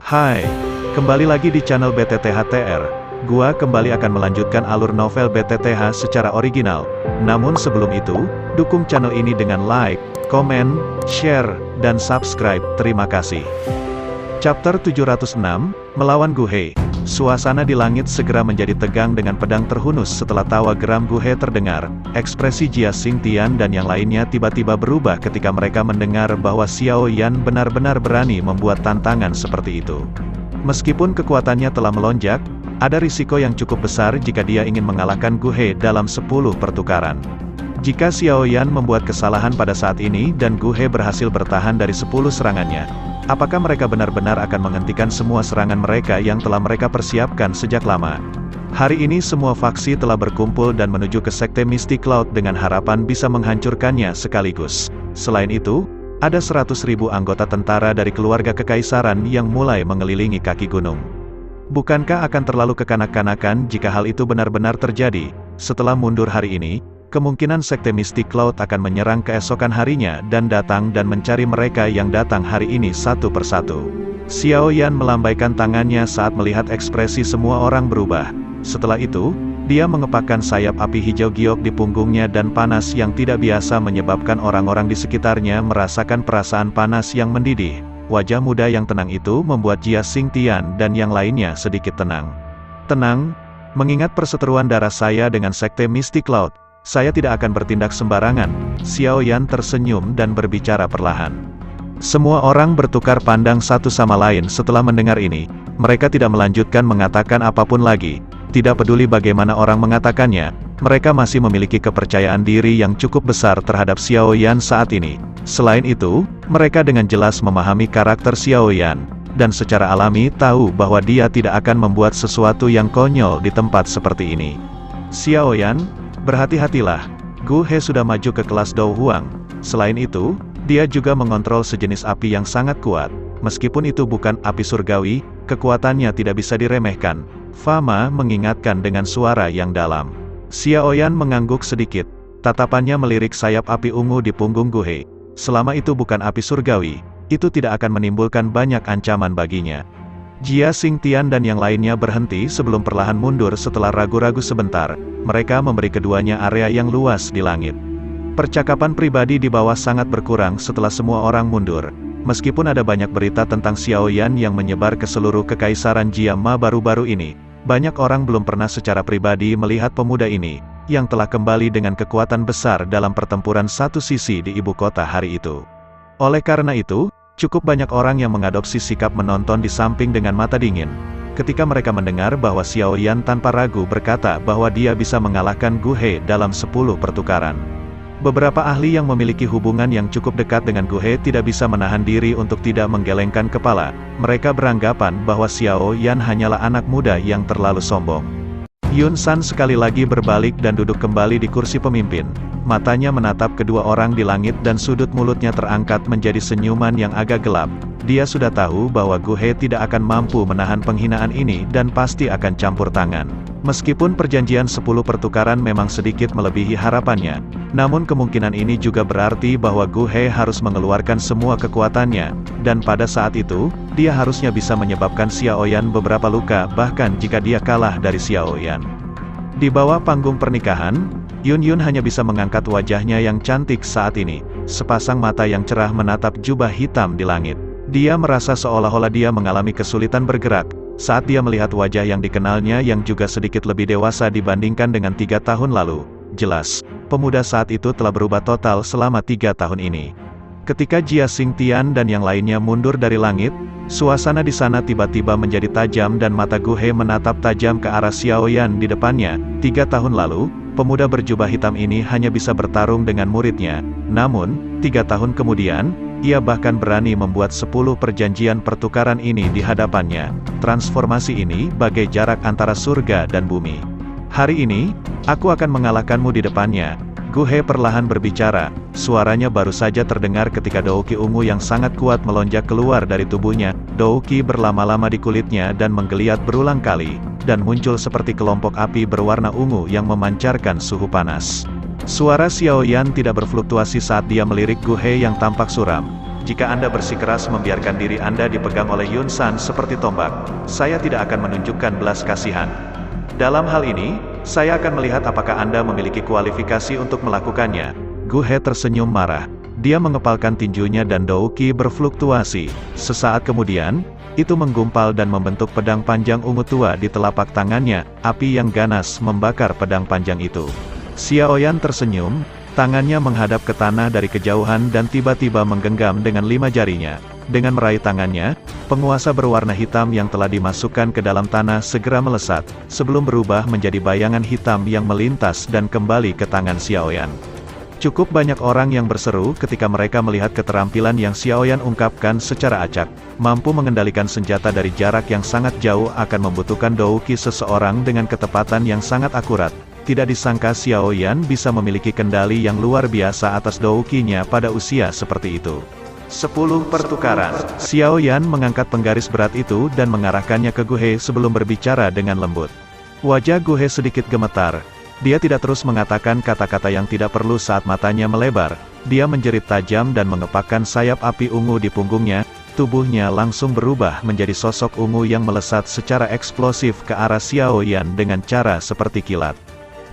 Hai, kembali lagi di channel BTTHTR. Gua kembali akan melanjutkan alur novel BTTH secara original. Namun sebelum itu, dukung channel ini dengan like, komen, share, dan subscribe. Terima kasih. Chapter 706, Melawan Guhe. Suasana di langit segera menjadi tegang dengan pedang terhunus setelah tawa geram Guhe terdengar. Ekspresi Jia Xingtian dan yang lainnya tiba-tiba berubah ketika mereka mendengar bahwa Xiao Yan benar-benar berani membuat tantangan seperti itu. Meskipun kekuatannya telah melonjak, ada risiko yang cukup besar jika dia ingin mengalahkan Guhe dalam 10 pertukaran. Jika Xiao Yan membuat kesalahan pada saat ini dan Guhe berhasil bertahan dari 10 serangannya, apakah mereka benar-benar akan menghentikan semua serangan mereka yang telah mereka persiapkan sejak lama? Hari ini semua faksi telah berkumpul dan menuju ke Sekte Misty Cloud dengan harapan bisa menghancurkannya sekaligus. Selain itu, ada 100.000 anggota tentara dari keluarga kekaisaran yang mulai mengelilingi kaki gunung. Bukankah akan terlalu kekanak-kanakan jika hal itu benar-benar terjadi? Setelah mundur hari ini, kemungkinan Sekte Misty Cloud akan menyerang keesokan harinya dan datang dan mencari mereka yang datang hari ini satu persatu. Xiao Yan melambaikan tangannya saat melihat ekspresi semua orang berubah. Setelah itu, dia mengepakkan sayap api hijau giok di punggungnya dan panas yang tidak biasa menyebabkan orang-orang di sekitarnya merasakan perasaan panas yang mendidih. Wajah muda yang tenang itu membuat Jia Xingtian dan yang lainnya sedikit tenang. Tenang, mengingat perseteruan darah saya dengan Sekte Misty Cloud, saya tidak akan bertindak sembarangan. Xiao Yan tersenyum dan berbicara perlahan. Semua orang bertukar pandang satu sama lain setelah mendengar ini. Mereka tidak melanjutkan mengatakan apapun lagi. Tidak peduli bagaimana orang mengatakannya, mereka masih memiliki kepercayaan diri yang cukup besar terhadap Xiao Yan saat ini. Selain itu, mereka dengan jelas memahami karakter Xiao Yan, dan secara alami tahu bahwa dia tidak akan membuat sesuatu yang konyol di tempat seperti ini. Xiao Yan, berhati-hatilah, Guhe sudah maju ke kelas Dou Huang. Selain itu, dia juga mengontrol sejenis api yang sangat kuat. Meskipun itu bukan api surgawi, kekuatannya tidak bisa diremehkan. Fama mengingatkan dengan suara yang dalam. Xiao Yan mengangguk sedikit. Tatapannya melirik sayap api ungu di punggung Guhe. Selama itu bukan api surgawi, itu tidak akan menimbulkan banyak ancaman baginya. Jia Xingtian dan yang lainnya berhenti sebelum perlahan mundur setelah ragu-ragu sebentar. Mereka memberi keduanya area yang luas di langit. Percakapan pribadi di bawah sangat berkurang setelah semua orang mundur. Meskipun ada banyak berita tentang Xiao Yan yang menyebar ke seluruh kekaisaran Jiama baru-baru ini, banyak orang belum pernah secara pribadi melihat pemuda ini, yang telah kembali dengan kekuatan besar dalam pertempuran satu sisi di ibu kota hari itu. Oleh karena itu, cukup banyak orang yang mengadopsi sikap menonton di samping dengan mata dingin. Ketika mereka mendengar bahwa Xiao Yan tanpa ragu berkata bahwa dia bisa mengalahkan Guhe dalam 10 pertukaran. Beberapa ahli yang memiliki hubungan yang cukup dekat dengan Guhe tidak bisa menahan diri untuk tidak menggelengkan kepala. Mereka beranggapan bahwa Xiao Yan hanyalah anak muda yang terlalu sombong. Yun San sekali lagi berbalik dan duduk kembali di kursi pemimpin. Matanya menatap kedua orang di langit dan sudut mulutnya terangkat menjadi senyuman yang agak gelap. Dia sudah tahu bahwa Guhe tidak akan mampu menahan penghinaan ini dan pasti akan campur tangan. Meskipun perjanjian 10 pertukaran memang sedikit melebihi harapannya, namun kemungkinan ini juga berarti bahwa Guhe harus mengeluarkan semua kekuatannya, dan pada saat itu, dia harusnya bisa menyebabkan Xiao Yan beberapa luka bahkan jika dia kalah dari Xiao Yan. Di bawah panggung pernikahan, Yun Yun hanya bisa mengangkat wajahnya yang cantik saat ini. Sepasang mata yang cerah menatap jubah hitam di langit. Dia merasa seolah-olah dia mengalami kesulitan bergerak, saat dia melihat wajah yang dikenalnya yang juga sedikit lebih dewasa dibandingkan dengan 3 tahun lalu. Jelas, pemuda saat itu telah berubah total selama 3 tahun ini. Ketika Jia Xingtian dan yang lainnya mundur dari langit, suasana di sana tiba-tiba menjadi tajam dan mata Guhe menatap tajam ke arah Xiao Yan di depannya. 3 tahun lalu, pemuda berjubah hitam ini hanya bisa bertarung dengan muridnya. Namun, 3 tahun kemudian, ia bahkan berani membuat 10 perjanjian pertukaran ini di hadapannya. Transformasi ini bagai jarak antara surga dan bumi. Hari ini, aku akan mengalahkanmu di depannya. Guhe perlahan berbicara, suaranya baru saja terdengar ketika douki ungu yang sangat kuat melonjak keluar dari tubuhnya. Douki berlama-lama di kulitnya dan menggeliat berulang kali, dan muncul seperti kelompok api berwarna ungu yang memancarkan suhu panas. Suara Xiao Yan tidak berfluktuasi saat dia melirik Guhe yang tampak suram. Jika Anda bersikeras membiarkan diri Anda dipegang oleh Yun San seperti tombak, saya tidak akan menunjukkan belas kasihan. Dalam hal ini, saya akan melihat apakah Anda memiliki kualifikasi untuk melakukannya. Gu He tersenyum marah. Dia mengepalkan tinjunya dan Dou Qi berfluktuasi. Sesaat kemudian, itu menggumpal dan membentuk pedang panjang ungu tua di telapak tangannya. Api yang ganas membakar pedang panjang itu. Xiaoyan tersenyum, tangannya menghadap ke tanah dari kejauhan dan tiba-tiba menggenggam dengan 5 jarinya. Dengan meraih tangannya, penguasa berwarna hitam yang telah dimasukkan ke dalam tanah segera melesat, sebelum berubah menjadi bayangan hitam yang melintas dan kembali ke tangan Xiaoyan. Cukup banyak orang yang berseru ketika mereka melihat keterampilan yang Xiaoyan ungkapkan secara acak. Mampu mengendalikan senjata dari jarak yang sangat jauh akan membutuhkan Dou Qi seseorang dengan ketepatan yang sangat akurat. Tidak disangka Xiaoyan bisa memiliki kendali yang luar biasa atas Dou Qi-nya pada usia seperti itu. 10 pertukaran. Xiaoyan mengangkat penggaris berat itu dan mengarahkannya ke Gu He sebelum berbicara dengan lembut. Wajah Gu He sedikit gemetar. Dia tidak terus mengatakan kata-kata yang tidak perlu saat matanya melebar. Dia menjerit tajam dan mengepakkan sayap api ungu di punggungnya. Tubuhnya langsung berubah menjadi sosok ungu yang melesat secara eksplosif ke arah Xiaoyan dengan cara seperti kilat.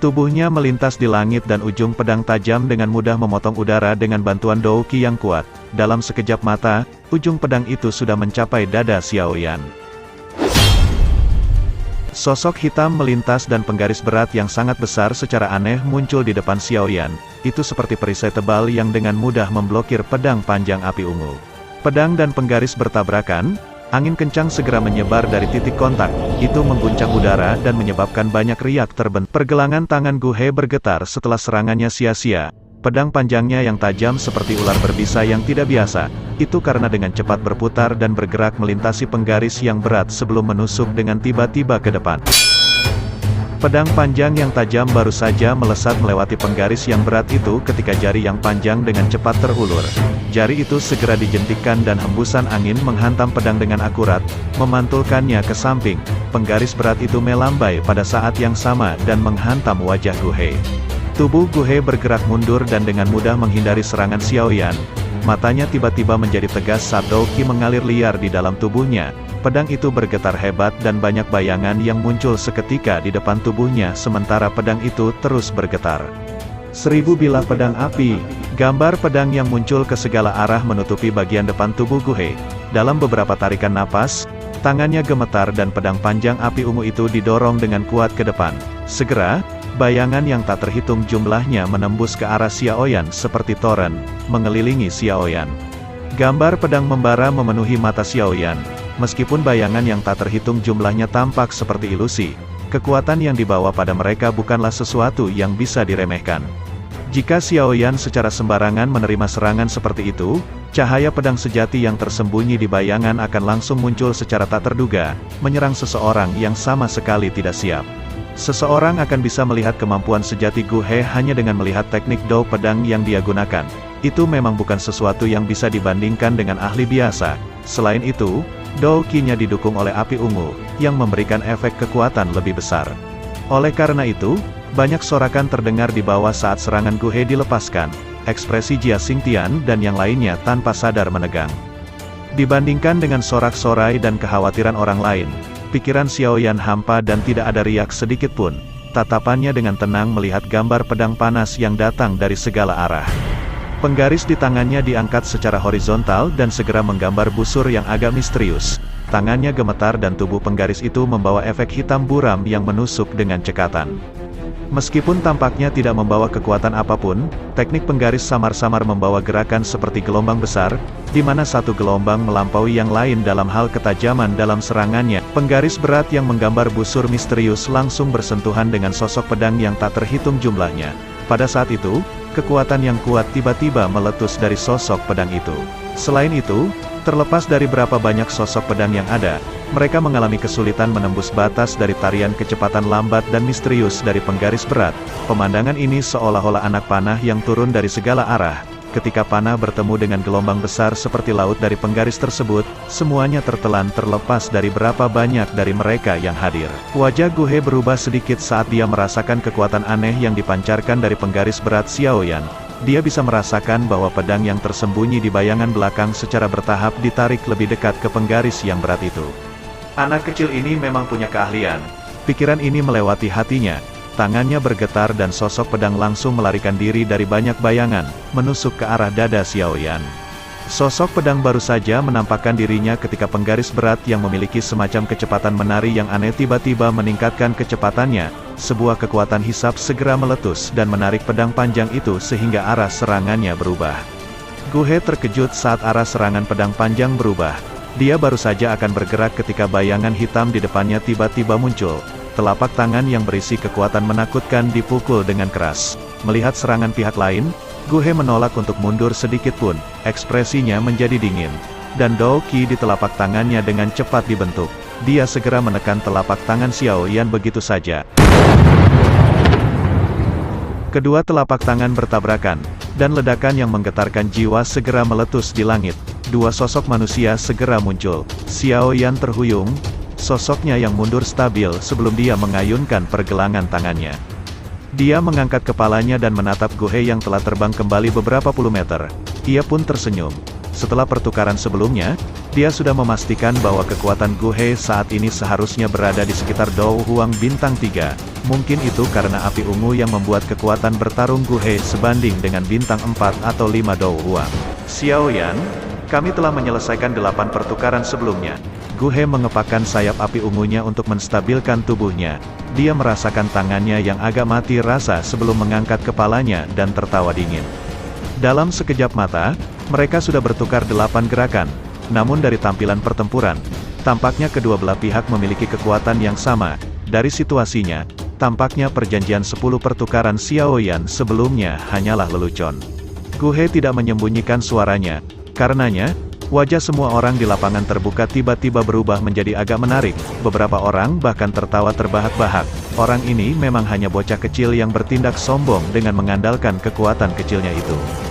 Tubuhnya melintas di langit dan ujung pedang tajam dengan mudah memotong udara dengan bantuan Dou Qi yang kuat. Dalam sekejap mata, ujung pedang itu sudah mencapai dada Xiaoyan. Sosok hitam melintas dan penggaris berat yang sangat besar secara aneh muncul di depan Xiaoyan. Itu seperti perisai tebal yang dengan mudah memblokir pedang panjang api ungu. Pedang dan penggaris bertabrakan. Angin kencang segera menyebar dari titik kontak, itu mengguncang udara dan menyebabkan banyak riak terbentuk. Pergelangan tangan Gu He bergetar setelah serangannya sia-sia. Pedang panjangnya yang tajam seperti ular berbisa yang tidak biasa, itu karena dengan cepat berputar dan bergerak melintasi penggaris yang berat sebelum menusuk dengan tiba-tiba ke depan. Pedang panjang yang tajam baru saja melesat melewati penggaris yang berat itu ketika jari yang panjang dengan cepat terulur. Jari itu segera dijentikkan dan hembusan angin menghantam pedang dengan akurat, memantulkannya ke samping. Penggaris berat itu melambai pada saat yang sama dan menghantam wajah Gu He. Tubuh Gu He bergerak mundur dan dengan mudah menghindari serangan Xiaoyan. Matanya tiba-tiba menjadi tegas saat Dou Qi mengalir liar di dalam tubuhnya. Pedang itu bergetar hebat dan banyak bayangan yang muncul seketika di depan tubuhnya sementara pedang itu terus bergetar. 1000 bilah pedang api. Gambar pedang yang muncul ke segala arah menutupi bagian depan tubuh Gu He. Dalam beberapa tarikan napas, tangannya gemetar dan pedang panjang api ungu itu didorong dengan kuat ke depan. Segera, bayangan yang tak terhitung jumlahnya menembus ke arah Xiaoyan seperti toren, mengelilingi Xiaoyan. Gambar pedang membara memenuhi mata Xiaoyan. Meskipun bayangan yang tak terhitung jumlahnya tampak seperti ilusi, kekuatan yang dibawa pada mereka bukanlah sesuatu yang bisa diremehkan. Jika Xiaoyan secara sembarangan menerima serangan seperti itu, cahaya pedang sejati yang tersembunyi di bayangan akan langsung muncul secara tak terduga, menyerang seseorang yang sama sekali tidak siap. Seseorang akan bisa melihat kemampuan sejati Gu He hanya dengan melihat teknik dou pedang yang dia gunakan. Itu memang bukan sesuatu yang bisa dibandingkan dengan ahli biasa. Selain itu, Dou Qi-nya didukung oleh api ungu, yang memberikan efek kekuatan lebih besar. Oleh karena itu, banyak sorakan terdengar di bawah saat serangan Gu He dilepaskan. Ekspresi Jia Xingtian dan yang lainnya tanpa sadar menegang. Dibandingkan dengan sorak-sorai dan kekhawatiran orang lain, pikiran Xiaoyan hampa dan tidak ada riak sedikit pun. Tatapannya dengan tenang melihat gambar pedang panas yang datang dari segala arah. Penggaris di tangannya diangkat secara horizontal dan segera menggambar busur yang agak misterius. Tangannya gemetar dan tubuh penggaris itu membawa efek hitam buram yang menusuk dengan cekatan. Meskipun tampaknya tidak membawa kekuatan apapun, teknik penggaris samar-samar membawa gerakan seperti gelombang besar, di mana satu gelombang melampaui yang lain dalam hal ketajaman dalam serangannya. Penggaris berat yang menggambar busur misterius langsung bersentuhan dengan sosok pedang yang tak terhitung jumlahnya. Pada saat itu, kekuatan yang kuat tiba-tiba meletus dari sosok pedang itu. Selain itu, terlepas dari berapa banyak sosok pedang yang ada, mereka mengalami kesulitan menembus batas dari tarian kecepatan lambat dan misterius dari penggaris berat. Pemandangan ini seolah-olah anak panah yang turun dari segala arah. Ketika panah bertemu dengan gelombang besar seperti laut dari penggaris tersebut, semuanya tertelan terlepas dari berapa banyak dari mereka yang hadir. Wajah Gu He berubah sedikit saat dia merasakan kekuatan aneh yang dipancarkan dari penggaris berat Xiaoyan. dia bisa merasakan bahwa pedang yang tersembunyi di bayangan belakang secara bertahap ditarik lebih dekat ke penggaris yang berat itu. Anak kecil ini memang punya keahlian. Pikiran ini melewati hatinya, tangannya bergetar dan sosok pedang langsung melarikan diri dari banyak bayangan, menusuk ke arah dada Xiaoyan. Sosok pedang baru saja menampakkan dirinya ketika penggaris berat yang memiliki semacam kecepatan menari yang aneh tiba-tiba meningkatkan kecepatannya. Sebuah kekuatan hisap segera meletus dan menarik pedang panjang itu sehingga arah serangannya berubah. Gu He terkejut saat arah serangan pedang panjang berubah. Dia baru saja akan bergerak ketika bayangan hitam di depannya tiba-tiba muncul. Telapak tangan yang berisi kekuatan menakutkan dipukul dengan keras. Melihat serangan pihak lain, Gu He menolak untuk mundur sedikit pun, ekspresinya menjadi dingin. Dan Dou Qi di telapak tangannya dengan cepat dibentuk. Dia segera menekan telapak tangan Xiaoyan begitu saja. Kedua telapak tangan bertabrakan, dan ledakan yang menggetarkan jiwa segera meletus di langit. Dua sosok manusia segera muncul. Xiaoyan terhuyung, sosoknya yang mundur stabil sebelum dia mengayunkan pergelangan tangannya. Dia mengangkat kepalanya dan menatap Gu He yang telah terbang kembali beberapa puluh meter. Ia pun tersenyum. Setelah pertukaran sebelumnya, dia sudah memastikan bahwa kekuatan Gu He saat ini seharusnya berada di sekitar Dou Huang bintang 3. Mungkin itu karena api ungu yang membuat kekuatan bertarung Gu He sebanding dengan bintang 4 atau 5 Dou Huang. Xiaoyan, kami telah menyelesaikan 8 pertukaran sebelumnya. Gu He mengepakkan sayap api ungunya untuk menstabilkan tubuhnya. Dia merasakan tangannya yang agak mati rasa sebelum mengangkat kepalanya dan tertawa dingin. Dalam sekejap mata, mereka sudah bertukar 8 gerakan. Namun dari tampilan pertempuran, tampaknya kedua belah pihak memiliki kekuatan yang sama. Dari situasinya, tampaknya perjanjian 10 pertukaran Xiaoyan sebelumnya hanyalah lelucon. Gu He tidak menyembunyikan suaranya. Karenanya, wajah semua orang di lapangan terbuka tiba-tiba berubah menjadi agak menarik. Beberapa orang bahkan tertawa terbahak-bahak. Orang ini memang hanya bocah kecil yang bertindak sombong dengan mengandalkan kekuatan kecilnya itu.